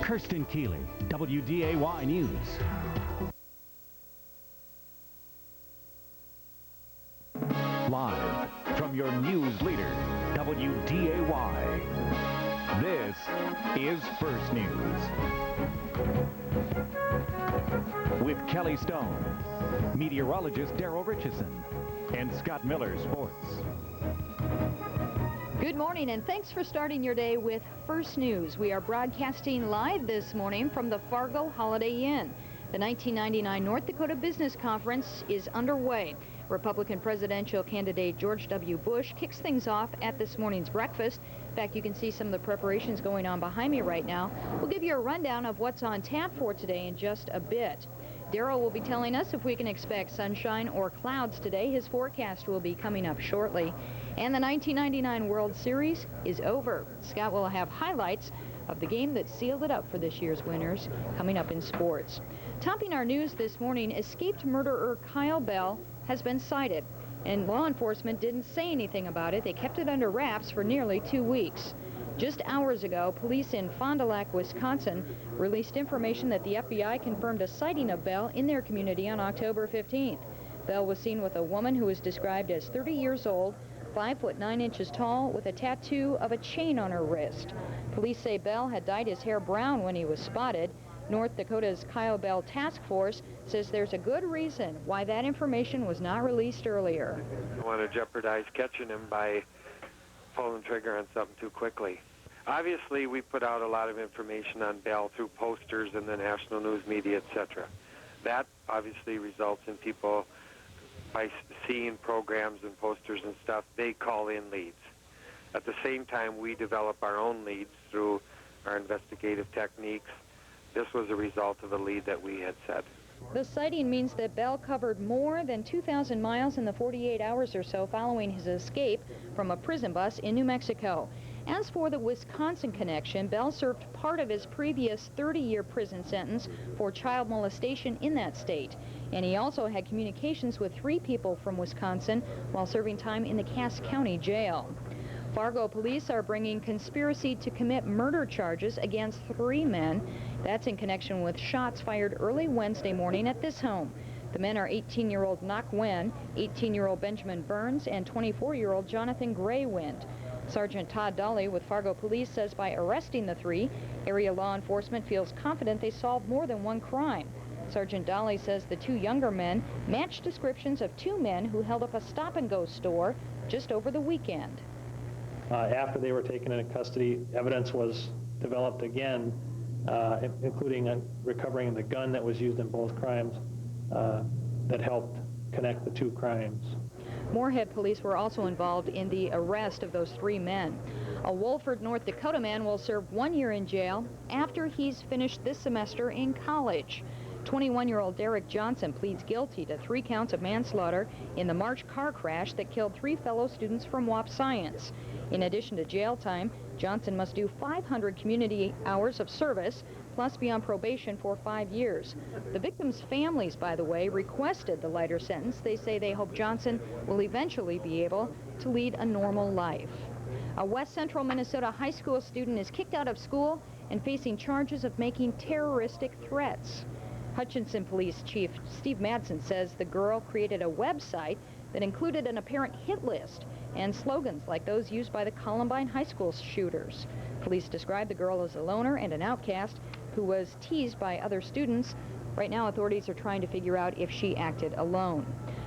Kirsten Keeley, WDAY News. Live from your news leader, WDAY. This is First News. With Kelly Stone, meteorologist Daryl Richardson, and Scott Miller, sports. Good morning, and thanks for starting your day with First News. We are broadcasting live this morning from the Fargo Holiday Inn. The 1999 North Dakota Business Conference is underway. Republican presidential candidate George W. Bush kicks things off at this morning's breakfast. In fact, you can see some of the preparations going on behind me right now. We'll give you a rundown of what's on tap for today in just a bit. Daryl will be telling us if we can expect sunshine or clouds today. His forecast will be coming up shortly. And the 1999 World Series is over. Scott will have highlights of the game that sealed it up for this year's winners coming up in sports. Topping our news this morning, escaped murderer Kyle Bell has been cited, and law enforcement didn't say anything about it. They kept it under wraps for nearly 2 weeks. Just hours ago, police in Fond du Lac, Wisconsin, released information that the FBI confirmed a sighting of Bell in their community on October 15th. Bell was seen with a woman who was described as 30 years old, 5 foot 9 inches tall, with a tattoo of a chain on her wrist. Police say Bell had dyed his hair brown when he was spotted. North Dakota's Kyle Bell Task Force says there's a good reason why that information was not released earlier. I want to jeopardize catching him by pulling the trigger on something too quickly. Obviously, we put out a lot of information on Bell through posters in the national news media, etc. That obviously results in people, by seeing programs and posters and stuff, they call in leads. At the same time, we develop our own leads through our investigative techniques. This was a result of a lead that we had set. The sighting means that Bell covered more than 2,000 miles in the 48 hours or so following his escape from a prison bus in New Mexico. As for the Wisconsin connection, Bell served part of his previous 30-year prison sentence for child molestation in that state. And he also had communications with 3 people from Wisconsin while serving time in the Cass County Jail. Fargo police are bringing conspiracy to commit murder charges against 3 men. That's in connection with shots fired early Wednesday morning at this home. The men are 18-year-old Knock Wen, 18-year-old Benjamin Burns, and 24-year-old Jonathan Graywind. Sergeant Todd Dolly with Fargo Police says by arresting the 3, area law enforcement feels confident they solved more than one crime. Sergeant Dolly says the 2 younger men match descriptions of 2 men who held up a stop-and-go store just over the weekend. After they were taken into custody, evidence was developed again, including recovering the gun that was used in both crimes that helped connect the 2 crimes. Moorhead police were also involved in the arrest of those 3 men. A Wolford, North Dakota man will serve 1 year in jail after he's finished this semester in college. 21-year-old Derek Johnson pleads guilty to 3 counts of manslaughter in the March car crash that killed 3 fellow students from WAP Science. In addition to jail time, Johnson must do 500 community hours of service, plus be on probation for 5 years. The victims' families, by the way, requested the lighter sentence. They say they hope Johnson will eventually be able to lead a normal life. A West Central Minnesota high school student is kicked out of school and facing charges of making terroristic threats. Hutchinson Police Chief Steve Madsen says the girl created a website that included an apparent hit list and slogans like those used by the Columbine High School shooters. Police described the girl as a loner and an outcast who was teased by other students. Right now, authorities are trying to figure out if she acted alone.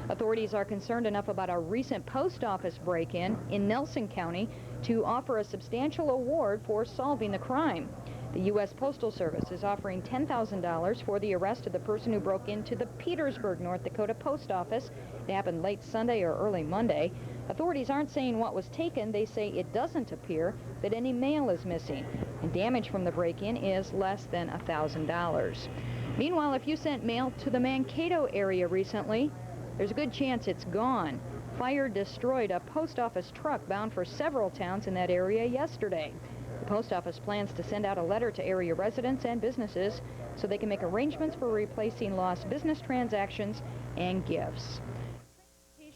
Authorities are concerned enough about a recent post office break-in in Nelson County to offer a substantial award for solving the crime. The U.S. Postal Service is offering $10,000 for the arrest of the person who broke into the Petersburg, North Dakota post office. It happened late Sunday or early Monday. Authorities aren't saying what was taken. They say it doesn't appear that any mail is missing, and damage from the break-in is less than $1,000. Meanwhile, if you sent mail to the Mankato area recently, there's a good chance it's gone. Fire destroyed a post office truck bound for several towns in that area yesterday. The post office plans to send out a letter to area residents and businesses so they can make arrangements for replacing lost business transactions and gifts.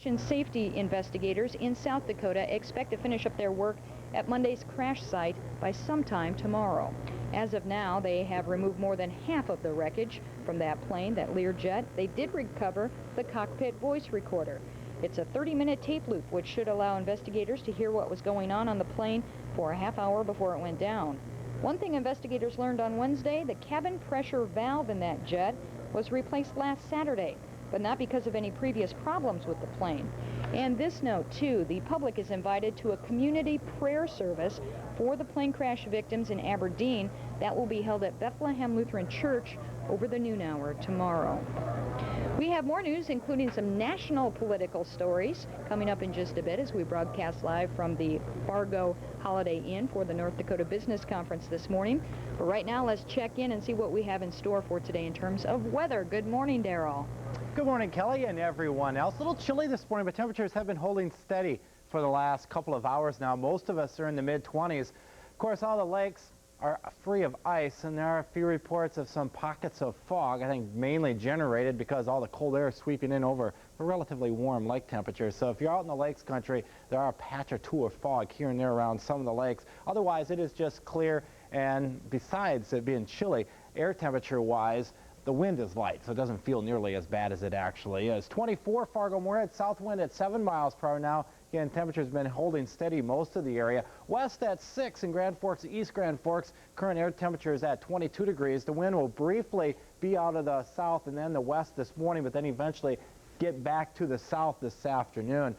Transportation safety investigators in South Dakota expect to finish up their work at Monday's crash site by sometime tomorrow. As of now, they have removed more than half of the wreckage from that plane, that Learjet. They did recover the cockpit voice recorder. It's a 30-minute tape loop, which should allow investigators to hear what was going on the plane for a half hour before it went down. One thing investigators learned on Wednesday, the cabin pressure valve in that jet was replaced last Saturday, but not because of any previous problems with the plane. And this note, too, the public is invited to a community prayer service for the plane crash victims in Aberdeen. That will be held at Bethlehem Lutheran Church over the noon hour tomorrow. We have more news, including some national political stories, coming up in just a bit as we broadcast live from the Fargo Holiday Inn for the North Dakota Business Conference this morning. But right now, let's check in and see what we have in store for today in terms of weather. Good morning, Darrell. Good morning, Kelly, and everyone else. A little chilly this morning, but temperatures have been holding steady for the last couple of hours now. Most of us are in the mid-20s. Of course, all the lakes are free of ice, and there are a few reports of some pockets of fog, I think mainly generated because all the cold air is sweeping in over a relatively warm lake temperature. So if you're out in the lakes country, there are a patch or two of fog here and there around some of the lakes. Otherwise, it is just clear, and besides it being chilly, air temperature-wise, the wind is light, so it doesn't feel nearly as bad as it actually is. 24 Fargo-Moorhead, south wind at 7 miles per hour now. Again, temperature's been holding steady most of the area. West at 6 in Grand Forks, East Grand Forks. Current air temperature is at 22 degrees. The wind will briefly be out of the south and then the west this morning, but then eventually get back to the south this afternoon.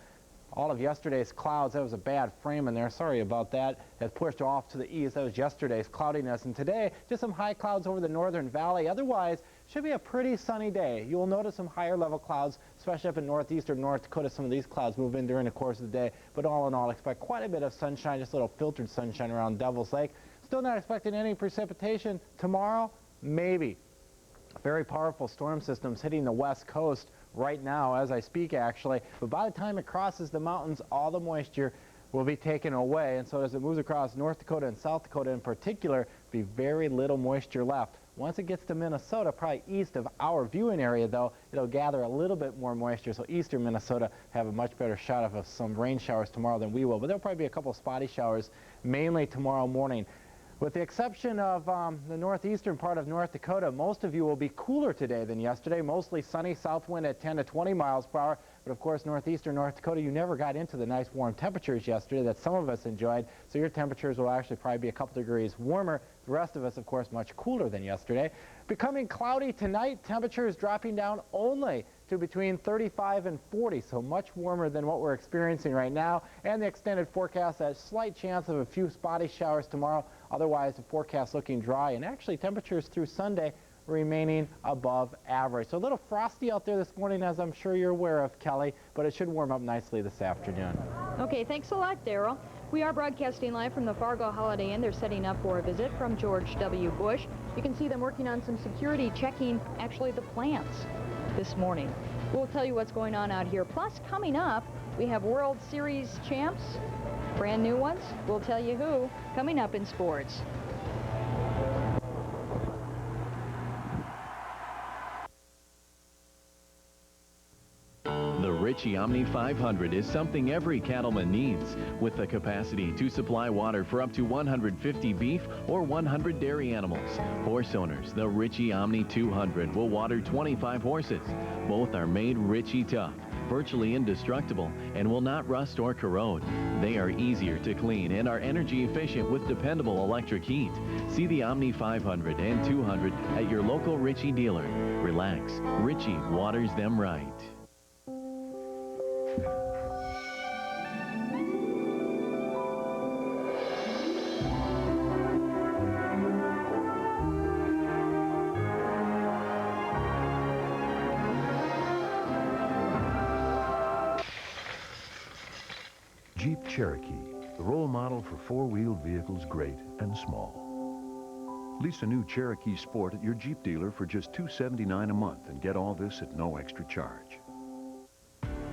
All of yesterday's clouds, that was a bad frame in there, sorry about that, has pushed off to the east. That was yesterday's cloudiness. And today, just some high clouds over the northern valley. Otherwise, should be a pretty sunny day. You will notice some higher level clouds, especially up in northeastern North Dakota. Some of these clouds move in during the course of the day. But all in all, expect quite a bit of sunshine, just a little filtered sunshine around Devil's Lake. Still not expecting any precipitation tomorrow, maybe. Very powerful storm systems hitting the west coast right now as I speak, actually. But by the time it crosses the mountains, all the moisture will be taken away. And so as it moves across North Dakota and South Dakota in particular, be very little moisture left. Once it gets to Minnesota, probably east of our viewing area, though, it'll gather a little bit more moisture. So eastern Minnesota have a much better shot of some rain showers tomorrow than we will. But there'll probably be a couple spotty showers, mainly tomorrow morning. With the exception of the northeastern part of North Dakota, most of you will be cooler today than yesterday. Mostly sunny, south wind at 10 to 20 miles per hour. But of course, northeastern North Dakota, you never got into the nice warm temperatures yesterday that some of us enjoyed. So your temperatures will actually probably be a couple degrees warmer. The rest of us, of course, much cooler than yesterday. Becoming cloudy tonight, temperatures dropping down only to between 35 and 40, so much warmer than what we're experiencing right now. And the extended forecast, a slight chance of a few spotty showers tomorrow. Otherwise, the forecast looking dry, and actually temperatures through Sunday remaining above average. So a little frosty out there this morning, as I'm sure you're aware of, Kelly, but it should warm up nicely this afternoon. Okay, thanks a lot, Darrell. We are broadcasting live from the Fargo Holiday Inn. They're setting up for a visit from George W. Bush. You can see them working on some security, checking actually the plants this morning. We'll tell you what's going on out here. Plus, coming up, we have World Series champs, brand new ones. We'll tell you who, coming up in sports. The Ritchie Omni 500 is something every cattleman needs, with the capacity to supply water for up to 150 beef or 100 dairy animals. Horse owners, the Ritchie Omni 200 will water 25 horses. Both are made Ritchie tough, virtually indestructible, and will not rust or corrode. They are easier to clean and are energy efficient with dependable electric heat. See the Omni 500 and 200 at your local Ritchie dealer. Relax, Ritchie waters them right. Jeep Cherokee, the role model for four-wheeled vehicles great and small. Lease a new Cherokee Sport at your Jeep dealer for just $279 a month and get all this at no extra charge.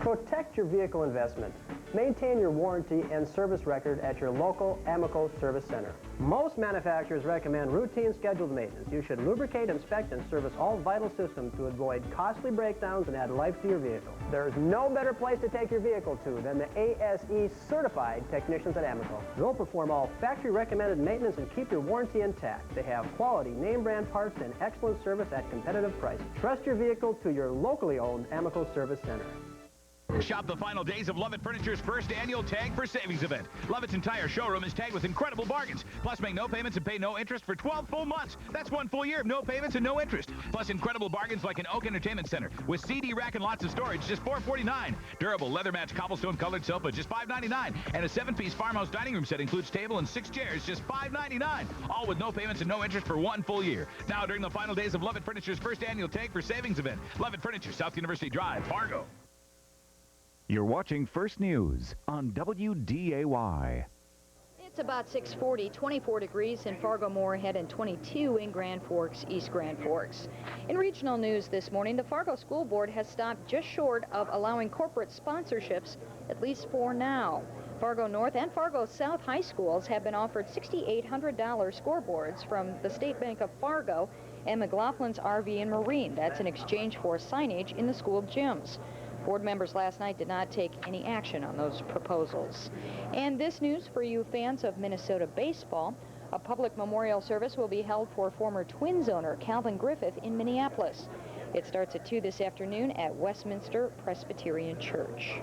Protect your vehicle investment. Maintain your warranty and service record at your local Amoco Service Center. Most manufacturers recommend routine scheduled maintenance. You should lubricate, inspect, and service all vital systems to avoid costly breakdowns and add life to your vehicle. There's no better place to take your vehicle to than the ASE certified technicians at Amoco. They'll perform all factory recommended maintenance and keep your warranty intact. They have quality name brand parts and excellent service at competitive prices. Trust your vehicle to your locally owned Amoco Service Center. Shop the final days of Lovett Furniture's first annual Tag for Savings event. Lovett's entire showroom is tagged with incredible bargains. Plus, make no payments and pay no interest for 12 full months. That's 1 full year of no payments and no interest. Plus, incredible bargains like an Oak Entertainment Center with CD rack and lots of storage, just $4.49. Durable leather match cobblestone colored sofa, just $5.99. And a 7-piece farmhouse dining room set includes table and 6 chairs, just $5.99. All with no payments and no interest for 1 full year. Now, during the final days of Lovett Furniture's first annual Tag for Savings event. Lovett Furniture, South University Drive, Fargo. You're watching First News on WDAY. It's about 6:40, 24 degrees in Fargo-Moorhead and 22 in Grand Forks, East Grand Forks. In regional news this morning, the Fargo School Board has stopped just short of allowing corporate sponsorships, at least for now. Fargo North and Fargo South high schools have been offered $6,800 scoreboards from the State Bank of Fargo and McLaughlin's RV and Marine. That's in exchange for signage in the school gyms. Board members last night did not take any action on those proposals. And this news for you fans of Minnesota baseball, a public memorial service will be held for former Twins owner Calvin Griffith in Minneapolis. It starts at 2 this afternoon at Westminster Presbyterian Church.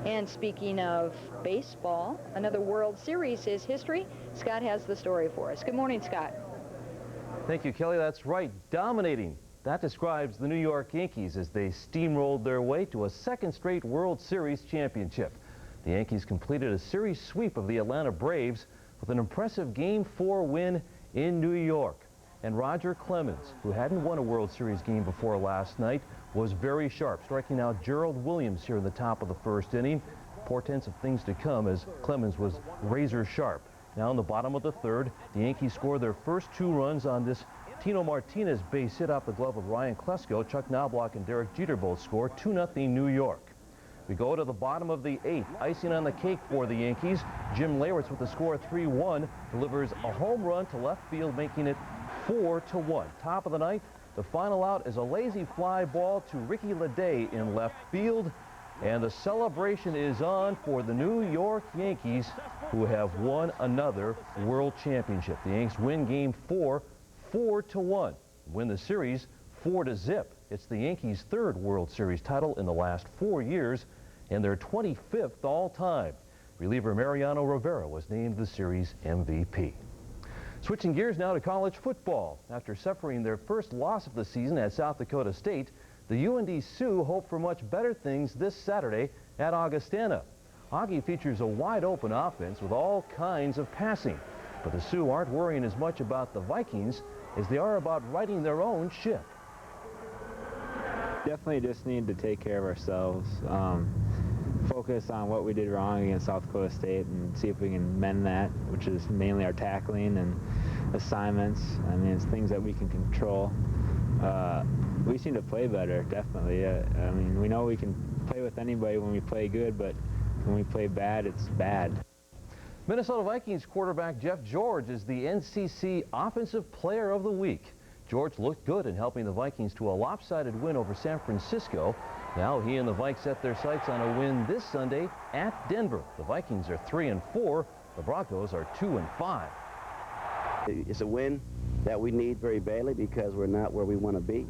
And speaking of baseball, another World Series is history. Scott has the story for us. Good morning, Scott. Thank you, Kelly. That's right, dominating. That describes the New York Yankees as they steamrolled their way to a second straight World Series championship. The Yankees completed a series sweep of the Atlanta Braves with an impressive Game 4 win in New York. And Roger Clemens, who hadn't won a World Series game before last night, was very sharp, striking out Gerald Williams here in the top of the first inning. Portents of things to come as Clemens was razor sharp. Now in the bottom of the third, the Yankees scored their first 2 runs on this Tino Martinez base hit off the glove of Ryan Klesko. Chuck Knobloch and Derek Jeter both score. 2-0 New York. We go to the bottom of the 8th. Icing on the cake for the Yankees. Jim Leyritz with the score 3-1 delivers a home run to left field, making it 4-1. Top of the 9th, the final out is a lazy fly ball to Ricky Leday in left field. And the celebration is on for the New York Yankees, who have won another World Championship. The Yanks win Game 4, 4-1. Win the series 4-0. It's the Yankees' 3rd World Series title in the last 4 years and their 25th all-time. Reliever Mariano Rivera was named the series MVP. Switching gears now to college football. After suffering their first loss of the season at South Dakota State, the UND Sioux hope for much better things this Saturday at Augustana. Augie features a wide-open offense with all kinds of passing. But the Sioux aren't worrying as much about the Vikings as they are about righting their own ship. Definitely just need to take care of ourselves, focus on what we did wrong against South Dakota State and see if we can mend that, which is mainly our tackling and assignments. I mean, it's things that we can control. We seem to play better, definitely. I mean, we know we can play with anybody when we play good, but when we play bad, it's bad. Minnesota Vikings quarterback Jeff George is the NCC Offensive Player of the Week. George looked good in helping the Vikings to a lopsided win over San Francisco. Now he and the Vikes set their sights on a win this Sunday at Denver. The Vikings are 3-4. The Broncos are 2-5. It's a win that we need very badly because we're not where we want to be.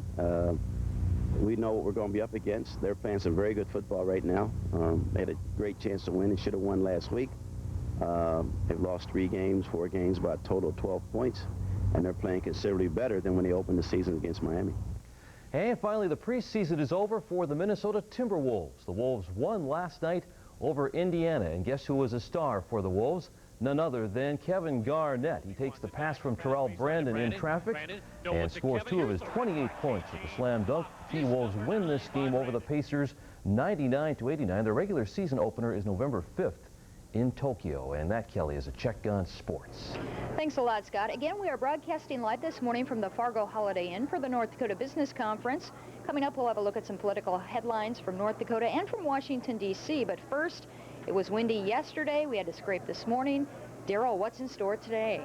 We know what we're going to be up against. They're playing some very good football right now. They had a great chance to win. They should have won last week. They've lost 4 games, about a total of 12 points, and they're playing considerably better than when they opened the season against Miami. And finally, the preseason is over for the Minnesota Timberwolves. The Wolves won last night over Indiana, and guess who was a star for the Wolves? None other than Kevin Garnett. He takes the pass from Terrell Brandon in traffic and scores 2 of his 28 points with a slam dunk. The Wolves win this game over the Pacers 99-89. Their regular season opener is November 5th in Tokyo. And that, Kelly, is a check on sports. Thanks a lot, Scott. Again, we are broadcasting live this morning from the Fargo Holiday Inn for the North Dakota Business Conference. Coming up, we'll have a look at some political headlines from North Dakota and from Washington, D.C. But first, it was windy yesterday. We had to scrape this morning. Daryl, what's in store today?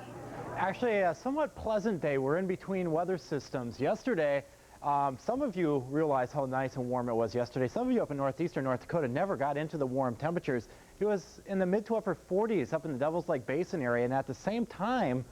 Actually, a somewhat pleasant day. We're in between weather systems. Yesterday, some of you realize how nice and warm it was yesterday. Some of you up in northeastern North Dakota never got into the warm temperatures. It was in the mid to upper 40s up in the Devil's Lake Basin area, and at the same time,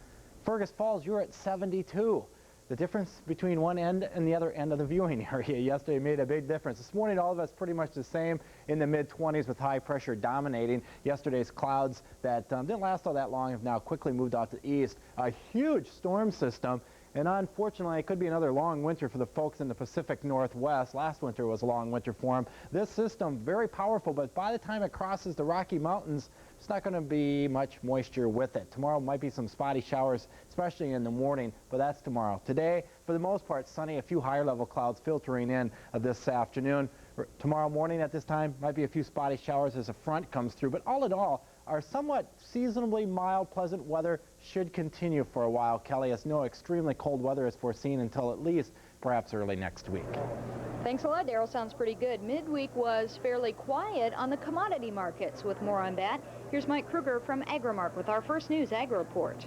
Fergus Falls, you were at 72. The difference between one end and the other end of the viewing area yesterday made a big difference. This morning, all of us pretty much the same in the mid-20s with high pressure dominating. Yesterday's clouds that didn't last all that long have now quickly moved out to the east. A huge storm system. And unfortunately, it could be another long winter for the folks in the Pacific Northwest. Last winter was a long winter for them. This system, very powerful, but by the time it crosses the Rocky Mountains, it's not going to be much moisture with it. Tomorrow might be some spotty showers, especially in the morning, but that's tomorrow. Today, for the most part, sunny, a few higher level clouds filtering in this afternoon. Tomorrow morning at this time, might be a few spotty showers as a front comes through, but all in all, our somewhat seasonably mild, pleasant weather should continue for a while, Kelly, as no extremely cold weather is foreseen until at least perhaps early next week. Thanks a lot, Daryl. Sounds pretty good. Midweek was fairly quiet on the commodity markets. With more on that, here's Mike Kruger from Agrimark with our first news Ag Report.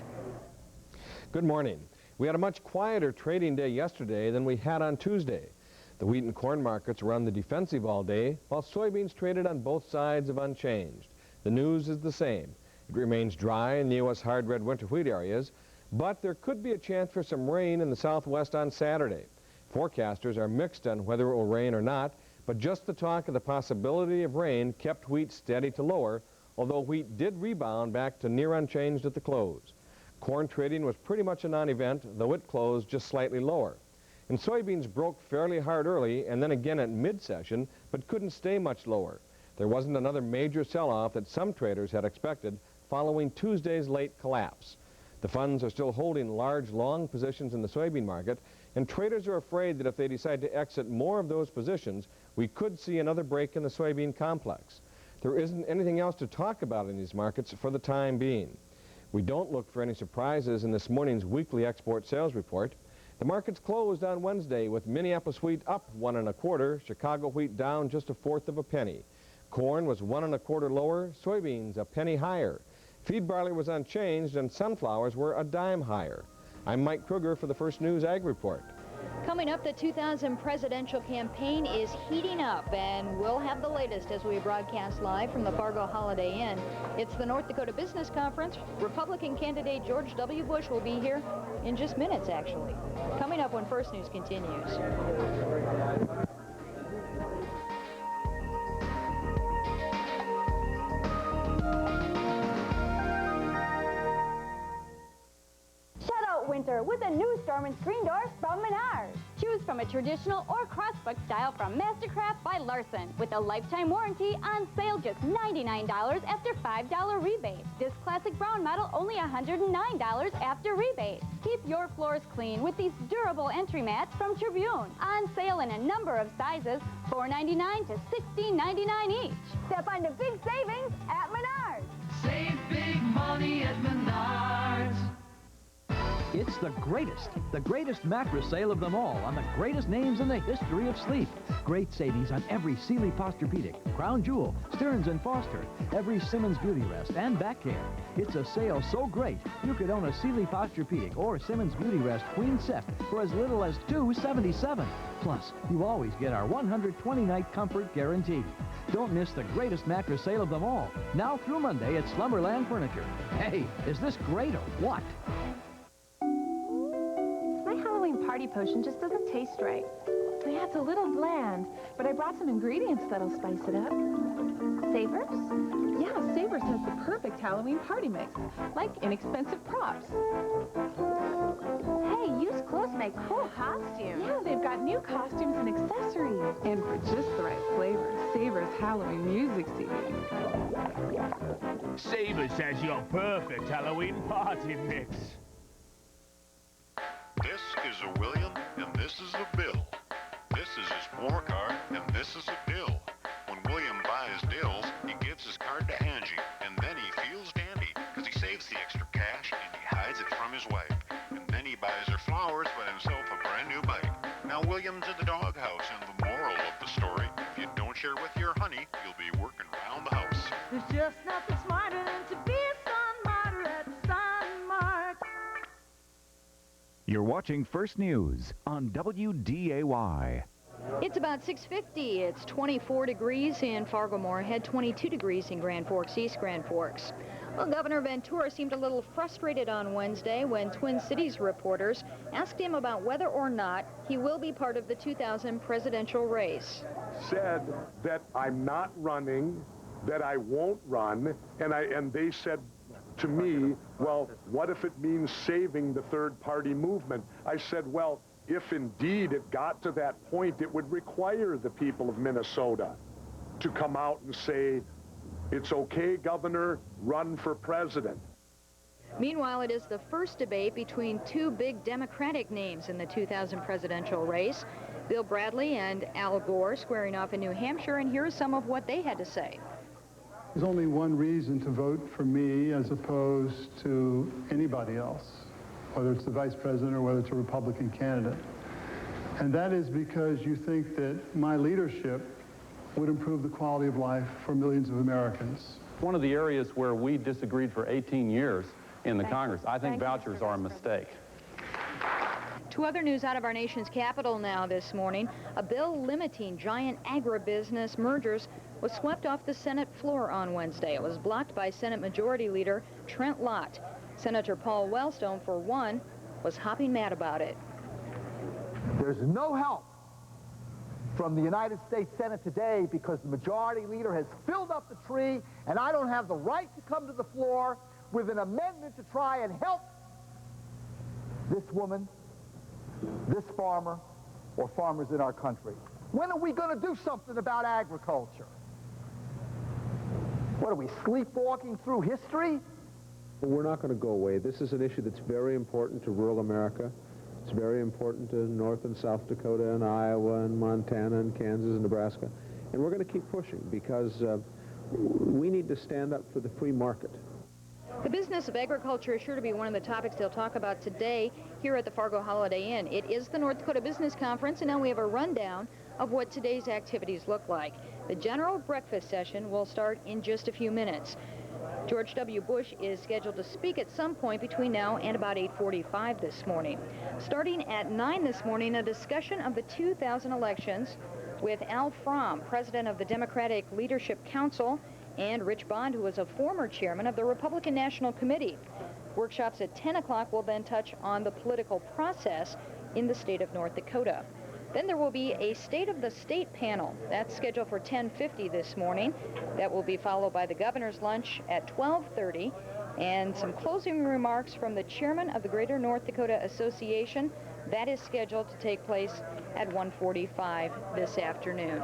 Good morning. We had a much quieter trading day yesterday than we had on Tuesday. The wheat and corn markets were on the defensive all day, while soybeans traded on both sides of unchanged. The news is the same. It remains dry in the U.S. hard red winter wheat areas, but there could be a chance for some rain in the southwest on Saturday. Forecasters are mixed on whether it will rain or not, but just the talk of the possibility of rain kept wheat steady to lower, although wheat did rebound back to near unchanged at the close. Corn trading was pretty much a non-event, though it closed just slightly lower. And soybeans broke fairly hard early and then again at mid-session, but couldn't stay much lower. There wasn't another major sell-off that some traders had expected following Tuesday's late collapse. The funds are still holding large, long positions in the soybean market, and traders are afraid that if they decide to exit more of those positions, we could see another break in the soybean complex. There isn't anything else to talk about in these markets for the time being. We don't look for any surprises in this morning's weekly export sales report. The markets closed on Wednesday with Minneapolis wheat up 1 1/4, Chicago wheat down just 1/4 of a penny. Corn was 1 1/4 lower, soybeans a penny higher. Feed barley was unchanged, and sunflowers were a dime higher. I'm Mike Kruger for the First News Ag Report. Coming up, the 2000 presidential campaign is heating up, and we'll have the latest as we broadcast live from the Fargo Holiday Inn. It's the North Dakota Business Conference. Republican candidate George W. Bush will be here in just minutes, actually. Coming up when First News continues. Winter with a new storm and screen door from Menards. Choose from a traditional or crossbuck style from Mastercraft by Larson with a lifetime warranty on sale just $99 after $5 rebate. This classic brown model only $109 after rebate. Keep your floors clean with these durable entry mats from Tribune. On sale in a number of sizes, $4.99 to $16.99 each. Step on to big savings at Menards. Save big money at Menards. It's the greatest mattress sale of them all on the greatest names in the history of sleep. Great savings on every Sealy Posturepedic, Crown Jewel, Stearns & Foster, every Simmons Beauty Rest, and back care. It's a sale so great, you could own a Sealy Posturepedic or Simmons Beauty Rest Queen Set for as little as $277. Plus, you always get our 120-night comfort guarantee. Don't miss the greatest mattress sale of them all, now through Monday at Slumberland Furniture. Hey, is this great or what? Party potion just doesn't taste right. Yeah, it's a little bland, but I brought some ingredients that'll spice it up. Savers? Yeah, Savers has the perfect Halloween party mix, like inexpensive props. Hey, used clothes make cool costumes. Yeah, they've got new costumes and accessories. And for just the right flavor, Savers Halloween Music CD. Savers has your perfect Halloween party mix. This is a William, and this is a Bill. This is his war card, and this is a bill. When William buys dills, he gives his card to Angie, and then he extra cash and he hides it from his wife. And then he buys her flowers for himself a brand new bike. Now William's in the doghouse, and the moral of the story, if you don't share with your honey, you'll be working around the house. There's just nothing smarter than to be a sun martyr at Sun Mart. You're watching First News on WDAY. It's about 6:50. It's 24 degrees in Fargo-Moorhead, 22 degrees in Grand Forks, East Grand Forks. Well, Governor Ventura seemed a little frustrated on Wednesday when Twin Cities reporters asked him about whether or not he will be part of the 2000 presidential race. Said that I'm not running, that I won't run, and they said to me, well, what if it means saving the third-party movement? I said, well, if indeed it got to that point, it would require the people of Minnesota to come out and say, it's okay, Governor, run for president. Meanwhile, it is the first debate between two big Democratic names in the 2000 presidential race. Bill Bradley and Al Gore squaring off in New Hampshire, and here's some of what they had to say. There's only one reason to vote for me as opposed to anybody else, whether it's the vice president or whether it's a Republican candidate. And that is because you think that my leadership would improve the quality of life for millions of Americans. One of the areas where we disagreed for 18 years in the Congress, I think vouchers are a mistake. Two other news out of our nation's capital now this morning. A bill limiting giant agribusiness mergers was swept off the Senate floor on Wednesday. It was blocked by Senate Majority Leader Trent Lott. Senator Paul Wellstone, for one, was hopping mad about it. There's no help from the United States Senate today because the Majority Leader has filled up the tree, and I don't have the right to come to the floor with an amendment to try and help this woman, this farmer, or farmers in our country. When are we going to do something about agriculture? What are we, sleepwalking through history? Well, we're not going to go away. This is an issue that's very important to rural America. It's very important to North and South Dakota and Iowa and Montana and Kansas and Nebraska. And we're going to keep pushing because we need to stand up for the free market. The business of agriculture is sure to be one of the topics they'll talk about today here at the Fargo Holiday Inn. It is the North Dakota Business Conference, and now we have a rundown of what today's activities look like. The general breakfast session will start in just a few minutes. George W. Bush is scheduled to speak at some point between now and about 8:45 this morning. Starting at 9 this morning, a discussion of the 2000 elections with Al Fromm, president of the Democratic Leadership Council, and Rich Bond, who was a former chairman of the Republican National Committee. Workshops at 10 o'clock will then touch on the political process in the state of North Dakota. Then there will be a State of the State panel. That's scheduled for 10:50 this morning. That will be followed by the governor's lunch at 12:30 and some closing remarks from the chairman of the Greater North Dakota Association. That is scheduled to take place at 1:45 this afternoon.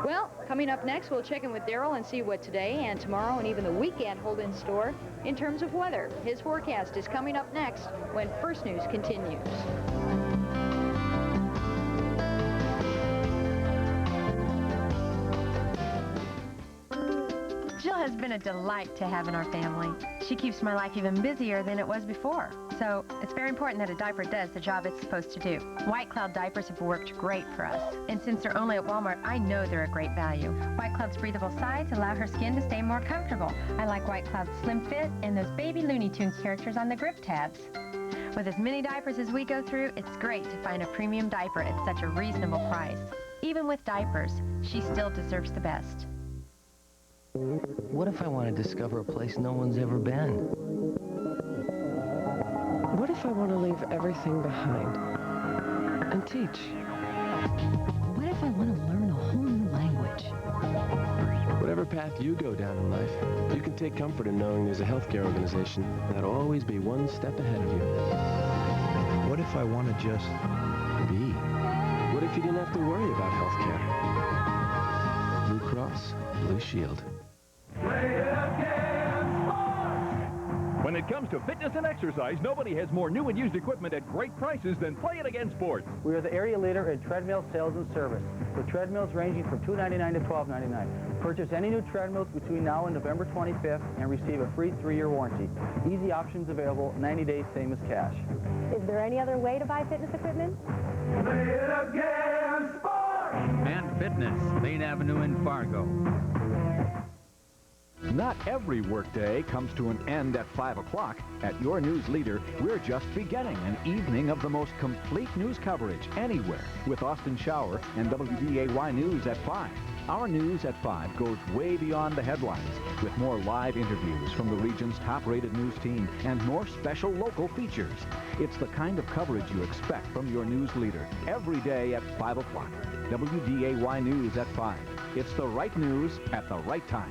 Well, coming up next, we'll check in with Daryl and see what today and tomorrow and even the weekend hold in store in terms of weather. His forecast is coming up next when First News continues. Jill has been a delight to have in our family. She keeps my life even busier than it was before. So it's very important that a diaper does the job it's supposed to do. White Cloud diapers have worked great for us. And since they're only at Walmart, I know they're a great value. White Cloud's breathable sides allow her skin to stay more comfortable. I like White Cloud's slim fit and those baby Looney Tunes characters on the grip tabs. With as many diapers as we go through, it's great to find a premium diaper at such a reasonable price. Even with diapers, she still deserves the best. What if I want to discover a place no one's ever been? What if I want to leave everything behind and teach? What if I want to learn a whole new language? Whatever path you go down in life, you can take comfort in knowing there's a healthcare organization that'll always be one step ahead of you. What if I want to just be? What if you didn't have to worry about healthcare? Blue Cross Blue Shield. When it comes to fitness and exercise, nobody has more new and used equipment at great prices than Play It Again Sports. We are the area leader in treadmill sales and service, with treadmills ranging from $2.99 to $12.99. Purchase any new treadmills between now and November 25th and receive a free 3-year warranty. Easy options available, 90 days, same as cash. Is there any other way to buy fitness equipment? Play It Again Sports! And Fitness, Main Avenue in Fargo. Not every workday comes to an end at 5 o'clock. At your news leader, we're just beginning an evening of the most complete news coverage anywhere with Austin Shower and WDAY News at 5. Our news at 5 goes way beyond the headlines with more live interviews from the region's top-rated news team and more special local features. It's the kind of coverage you expect from your news leader every day at 5 o'clock. WDAY News at 5. It's the right news at the right time.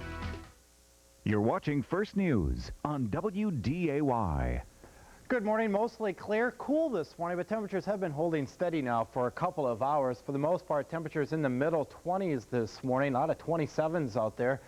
You're watching First News on WDAY. Good morning. Mostly clear, cool this morning, but temperatures have been holding steady now for a couple of hours. For the most part, temperatures in the middle 20s this morning. A lot of 27s out there.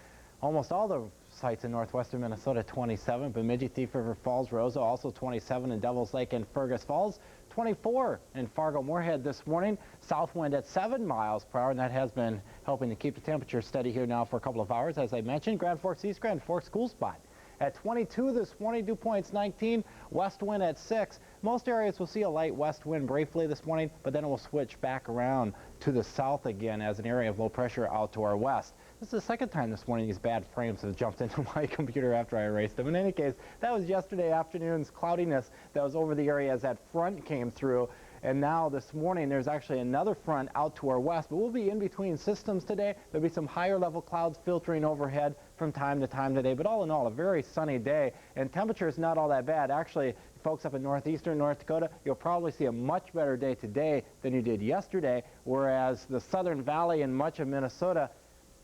Almost all the sites in northwestern Minnesota 27. Bemidji, Thief River Falls, Rosa also 27 in Devils Lake and Fergus Falls. 24 in Fargo-Moorhead this morning. South wind at 7 miles per hour, and that has been helping to keep the temperature steady here now for a couple of hours. As I mentioned, Grand Forks East, Grand Forks School Spot at 22 this morning. Dew point's 19. West wind at 6. Most areas will see a light west wind briefly this morning, but then it will switch back around to the south again as an area of low pressure out to our west. This is the second time this morning these bad frames have jumped into my computer after I erased them. In any case, that was yesterday afternoon's cloudiness that was over the area as that front came through. And now this morning there's actually another front out to our west, but we'll be in between systems today. There'll be some higher level clouds filtering overhead from time to time today, but all in all a very sunny day, and temperature is not all that bad. Actually, folks up in northeastern North Dakota, you'll probably see a much better day today than you did yesterday, whereas the Southern Valley and much of Minnesota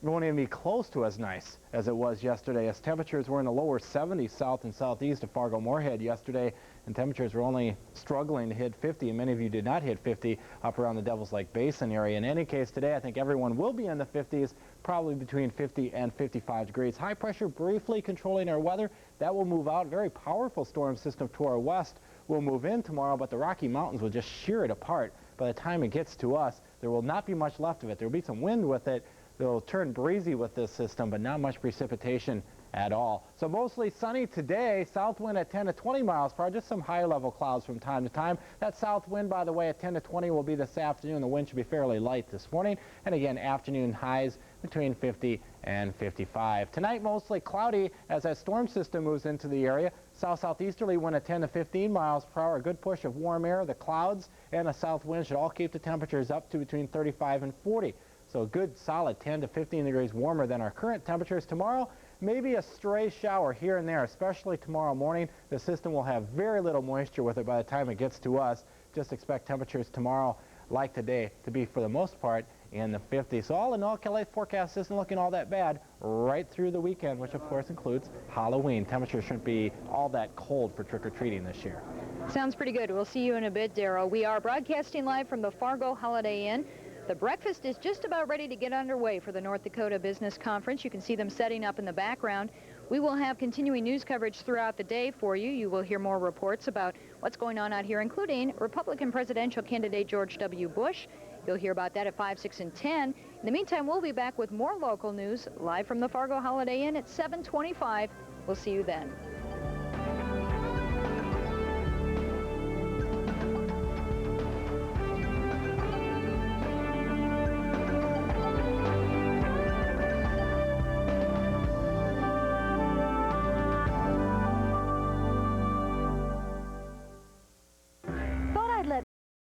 won't even be close to as nice as it was yesterday, as temperatures were in the lower 70s south and southeast of Fargo-Moorhead yesterday, and temperatures were only struggling to hit 50, and many of you did not hit 50 up around the Devils Lake Basin area. In any case, today I think everyone will be in the 50s, probably between 50 and 55 degrees. High pressure briefly controlling our weather. That will move out. Very powerful storm system to our west will move in tomorrow, but the Rocky Mountains will just shear it apart. By the time it gets to us, there will not be much left of it. There will be some wind with it. It'll turn breezy with this system, but not much precipitation at all. So mostly sunny today. South wind at 10 to 20 miles per hour. Just some higher level clouds from time to time. That south wind, by the way, at 10 to 20 will be this afternoon. The wind should be fairly light this morning. And again, afternoon highs between 50 and 55. Tonight, mostly cloudy as that storm system moves into the area. South-southeasterly wind at 10 to 15 miles per hour. A good push of warm air. The clouds and the south wind should all keep the temperatures up to between 35 and 40. So a good solid 10 to 15 degrees warmer than our current temperatures. Tomorrow, maybe a stray shower here and there, especially tomorrow morning. The system will have very little moisture with it by the time it gets to us. Just expect temperatures tomorrow, like today, to be for the most part in the 50s. So all in all, Kelly's forecast isn't looking all that bad right through the weekend, which of course includes Halloween. Temperatures shouldn't be all that cold for trick-or-treating this year. Sounds pretty good. We'll see you in a bit, Darryl. We are broadcasting live from the Fargo Holiday Inn. The breakfast is just about ready to get underway for the North Dakota Business Conference. You can see them setting up in the background. We will have continuing news coverage throughout the day for you. You will hear more reports about what's going on out here, including Republican presidential candidate George W. Bush. You'll hear about that at 5, 6, and 10. In the meantime, we'll be back with more local news live from the Fargo Holiday Inn at 7:25. We'll see you then.